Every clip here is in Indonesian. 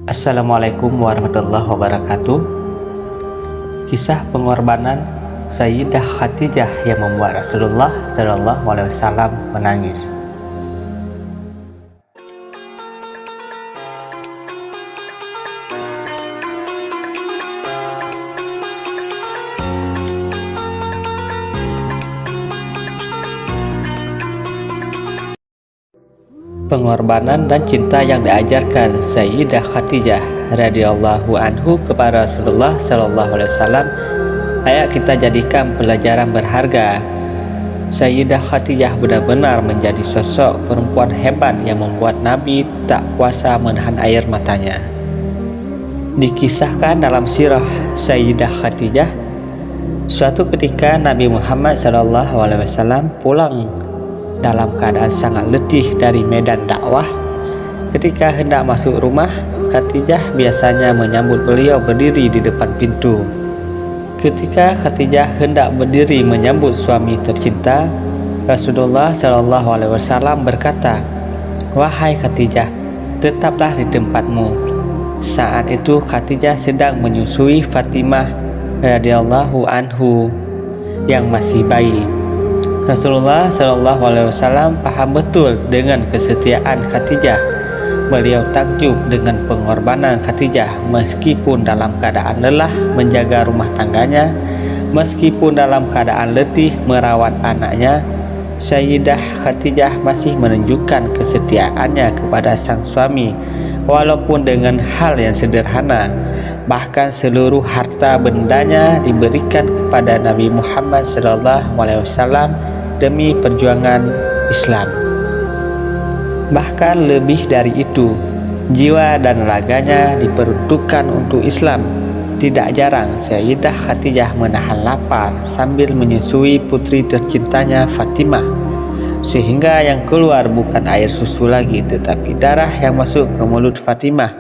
Assalamualaikum warahmatullahi wabarakatuh. Kisah pengorbanan Sayyidah Khadijah yang membuat Rasulullah SAW menangis. Pengorbanan dan cinta yang diajarkan Sayyidah Khadijah radhiyallahu anhu kepada Rasulullah SAW layak kita jadikan pelajaran berharga. Sayyidah Khadijah benar-benar menjadi sosok perempuan hebat yang membuat Nabi tak kuasa menahan air matanya. Dikisahkan dalam sirah Sayyidah Khadijah, suatu ketika Nabi Muhammad SAW pulang dalam keadaan sangat letih dari medan dakwah. Ketika hendak masuk rumah, Khadijah biasanya menyambut beliau berdiri di depan pintu. Ketika Khadijah hendak berdiri menyambut suami tercinta, Rasulullah SAW berkata, "Wahai Khadijah, tetaplah di tempatmu." Saat itu Khadijah sedang menyusui Fatimah radhiyallahu anhu yang masih bayi. Rasulullah SAW paham betul dengan kesetiaan Khadijah. Beliau takjub dengan pengorbanan Khadijah meskipun dalam keadaan lelah menjaga rumah tangganya, meskipun dalam keadaan letih merawat anaknya. Sayyidah Khadijah masih menunjukkan kesetiaannya kepada sang suami walaupun dengan hal yang sederhana. Bahkan seluruh harta bendanya diberikan kepada Nabi Muhammad SAW demi perjuangan Islam. Bahkan lebih dari itu, jiwa dan raganya diperuntukkan untuk Islam. Tidak jarang Sayyidah Khadijah menahan lapar sambil menyusui putri tercintanya Fatimah, sehingga yang keluar bukan air susu lagi tetapi darah yang masuk ke mulut Fatimah.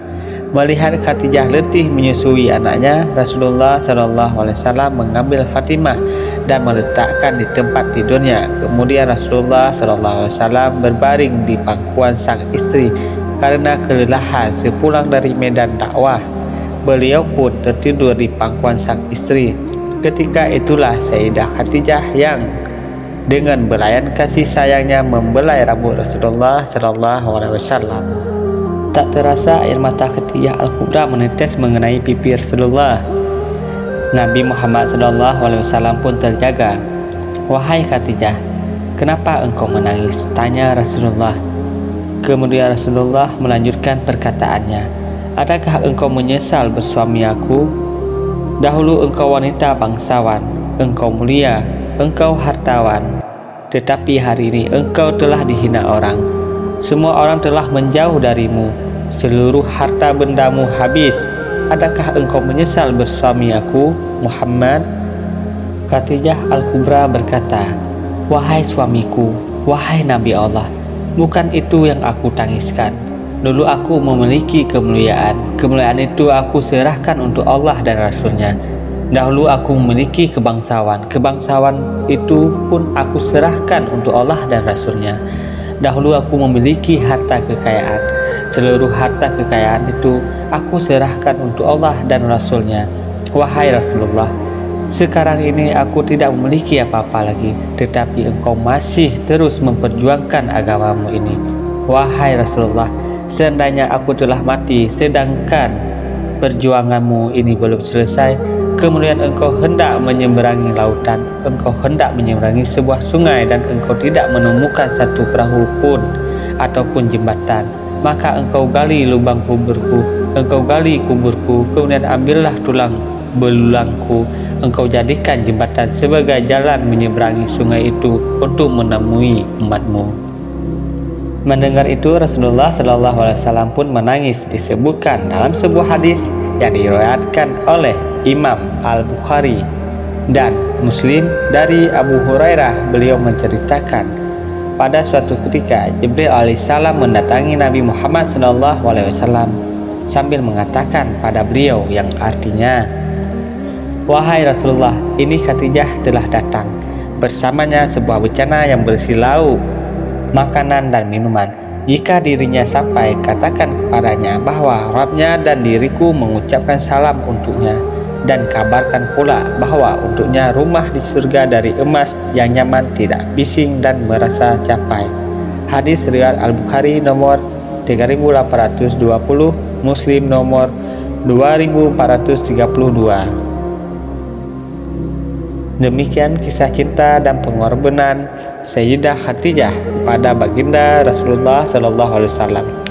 Melihat Khadijah letih menyusui anaknya, Rasulullah SAW mengambil Fatimah dan meletakkan di tempat tidurnya. Kemudian Rasulullah SAW berbaring di pangkuan sang istri karena kelelahan sepulang dari medan dakwah. Beliau pun tertidur di pangkuan sang istri. Ketika itulah Sayyidah Khadijah yang dengan belayan kasih sayangnya membelai rambut Rasulullah SAW. Tak terasa air mata Khadijah Al-Kubra menetes mengenai pipi Rasulullah. Nabi Muhammad SAW pun terjaga. "Wahai Khadijah, kenapa engkau menangis?" tanya Rasulullah. Kemudian Rasulullah melanjutkan perkataannya, "Adakah engkau menyesal bersuami aku? Dahulu engkau wanita bangsawan, engkau mulia, engkau hartawan. Tetapi hari ini engkau telah dihina orang. Semua orang telah menjauh darimu. Seluruh harta bendamu habis. Adakah engkau menyesal bersuami aku, Muhammad?" Khadijah Al-Kubra berkata, "Wahai suamiku, wahai Nabi Allah, bukan itu yang aku tangiskan. Dulu aku memiliki kemuliaan. Kemuliaan itu aku serahkan untuk Allah dan Rasulnya. Dahulu aku memiliki kebangsawan. Kebangsawan itu pun aku serahkan untuk Allah dan Rasulnya. Dahulu aku memiliki harta kekayaan. Seluruh harta kekayaan itu aku serahkan untuk Allah dan Rasulnya. Wahai Rasulullah, sekarang ini aku tidak memiliki apa-apa lagi, tetapi engkau masih terus memperjuangkan agamamu ini. Wahai Rasulullah, seandainya aku telah mati sedangkan perjuanganmu ini belum selesai, kemudian engkau hendak menyeberangi lautan, engkau hendak menyeberangi sebuah sungai dan engkau tidak menemukan satu perahu pun ataupun jembatan, maka engkau gali lubang kuburku, engkau gali kuburku, kemudian ambillah tulang belulangku, engkau jadikan jembatan sebagai jalan menyeberangi sungai itu untuk menemui umatmu." Mendengar itu Rasulullah SAW pun menangis. Disebutkan dalam sebuah hadis yang diriwayatkan oleh Imam Al-Bukhari dan Muslim dari Abu Hurairah, beliau menceritakan, pada suatu ketika Jibril alaihissalam mendatangi Nabi Muhammad SAW sambil mengatakan pada beliau yang artinya, "Wahai Rasulullah, ini Khadijah telah datang. Bersamanya sebuah bencana yang berisi lauk, makanan dan minuman. Jika dirinya sampai, katakan kepadanya bahwa Rabbnya dan diriku mengucapkan salam untuknya, dan kabarkan pula bahwa untuknya rumah di surga dari emas yang nyaman, tidak bising dan merasa capai. Hadis riwayat Al-Bukhari nomor 3820, Muslim nomor 2432. Demikian kisah cinta dan pengorbanan Sayyidah Khadijah pada baginda Rasulullah SAW.